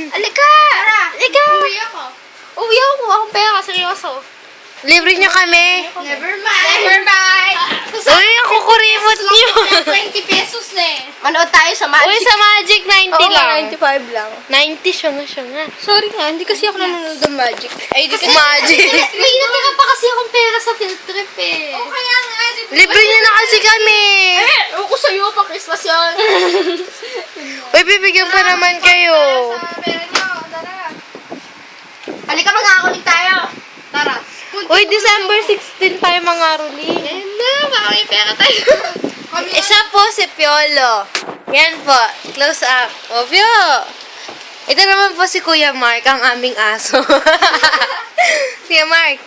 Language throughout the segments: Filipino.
Alika! Alika! Uwi ako. Uwi ako. Akong pera. Seryoso. Libre nyo kami. Never mind. Never mind. Uy, ako kuripot nyo. 20 pesos na eh. Manood tayo sa Magic. Uy, sa Magic, 90 Oo, lang. 95 lang. 90 siya nga. Sorry nga, hindi kasi ako nanonood ng Magic. Ay, di kasi Magic. May natira pa kasi akong pera sa field trip eh. O kaya nga. Libre nyo na kasi kami. Ewan ko sa'yo, pang Christmas yan. Uy, bibigyan pa naman kayo. Sa pera nyo. Tara. Halika, mag-aakuling tayo. Tara. Uy, December 16 tayo mga Ruli. Hindi, baka may pera tayo. Siya po si Piolo. Yan po, close up. O, Pio. Ito naman po si Kuya Mark, ang aming aso. Kuya Mark.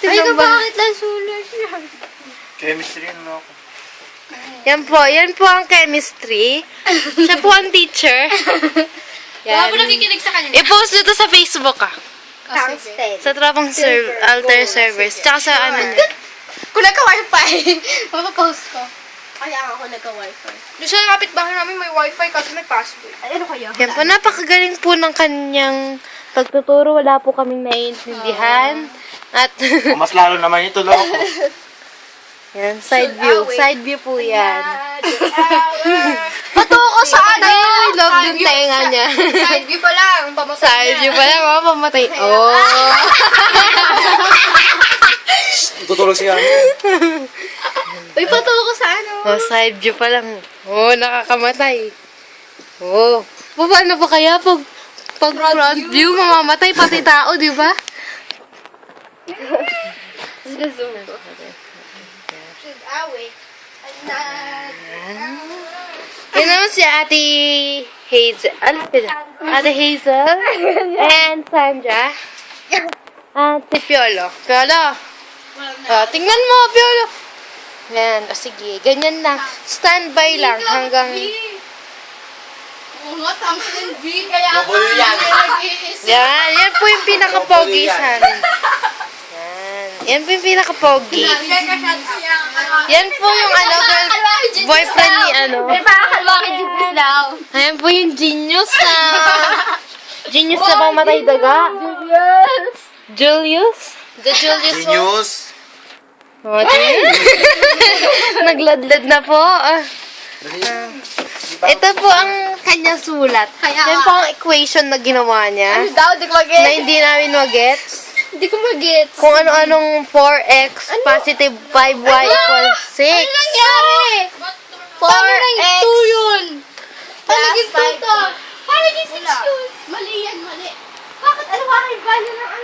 Ay, ka bakit lang sulat yan? Chemistry ano ako. Yan po ang chemistry. Siya po ang teacher. Baka Yan. mo nakikinig sa kanya. I-post nyo to sa Facebook Tungsten. Sa Trapang Alter Servers. Tsaka sa ano niya. Kung nagka-wifi, makapost ko. Kaya ako nagka-wifi. Doon sa kapitbahay namin may wifi kasi may password. Ay, ano kaya? Yan po, napakagaling po ng kanyang pagtuturo. Wala po kaming naiintindihan. At, Mas lalo naman ito loko. yan, side view. Side view po yan. Patuko sa ano? I love yung tenga niya. Side view pa lang. Pamasal Side view pala, mga pamatay. Oh! Tutulog siya. Uy, patuko sa ano? Oh, side view pa lang. Oh, nakakamatay. Oh. Paano ba kaya pag front view, mamamatay pati tao, di ba? Zoom ko. Should away. Yan naman si Ate Hazel. Ano sila? Ate Hazel and Sandra. At si Piolo. Piolo. Oh, tingnan mo, Piolo. Yan. O sige, ganyan lang. Standby lang hanggang... Oo nga, thumbs and V. Kaya Mabulo yan. Yan po yung pinaka-pogi sa amin. Yan po yung pinaka-pogi. Yan po yung boyfriend ni May makakalwaki Julius daw. Ayan po yung genius na... Genius na pamatay daga. Julius? The Julius one? Genius. Oh, tingnan. Nagladlad na po. Ito po ang kanyang sulat. Yan po ang equation na ginawa niya. Ano daw? Di ko Na mag-get. hindi namin magets. Hindi ko mag-get. Kung ano-anong 4x positive 5y equals 6. Ano nangyari? 4x. 2 yun. Paano naging 2 to? Paano naging 6 yun? Mali yan, mali. Bakit ano ba yung value ng ano?